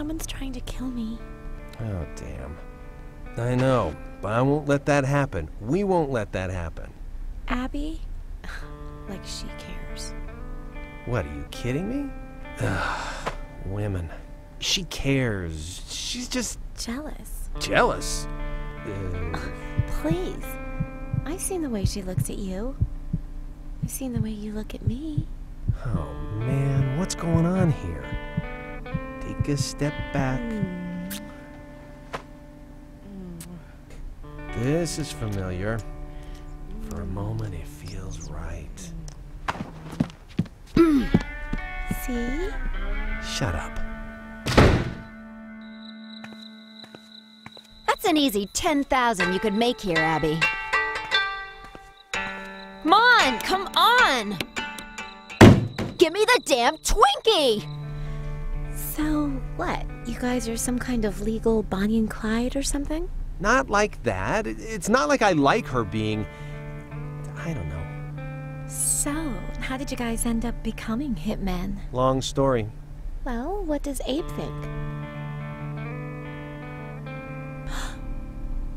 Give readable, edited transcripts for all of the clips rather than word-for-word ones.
Someone's trying to kill me. Oh, damn. I know, but I won't let that happen. We won't let that happen. Abby? Like she cares. What, are you kidding me? Ugh, women. She cares. She's just... Jealous. Jealous? Please. I've seen the way she looks at you. I've seen the way you look at me. Oh, man, what's going on here? Take a step back. This is familiar. For a moment, it feels right. See? Shut up. That's an easy 10,000 you could make here, Abby. Come on, come on! Give me the damn Twinkie! So, what? You guys are some kind of legal Bonnie and Clyde or something? Not like that. It's not like I like her being... I don't know. So, how did you guys end up becoming hitmen? Long story. Well, what does Abe think?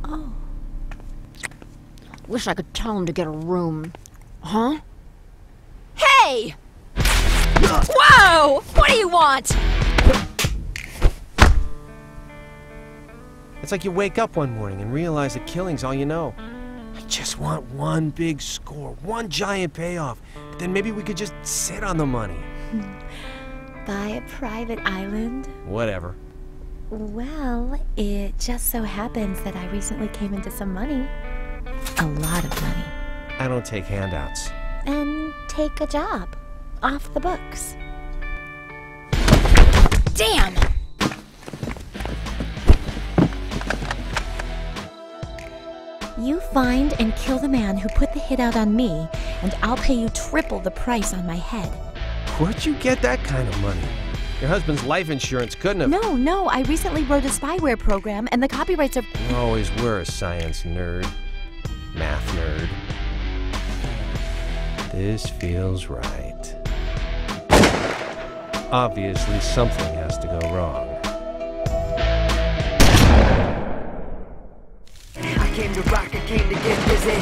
Oh. Wish I could tell him to get a room. Huh? Hey! Whoa! What do you want? It's like you wake up one morning and realize that killing's all you know. I just want one big score, one giant payoff. But then maybe we could just sit on the money. Buy a private island? Whatever. Well, it just so happens that I recently came into some money. A lot of money. I don't take handouts. And take a job. Off the books. Damn! You find and kill the man who put the hit out on me, and I'll pay you triple the price on my head. Where'd you get that kind of money? Your husband's life insurance couldn't have... No, I recently wrote a spyware program, and the copyrights are... You always were a science nerd. Math nerd. This feels right. Obviously, something has to go wrong. I came to rock, I came to get busy.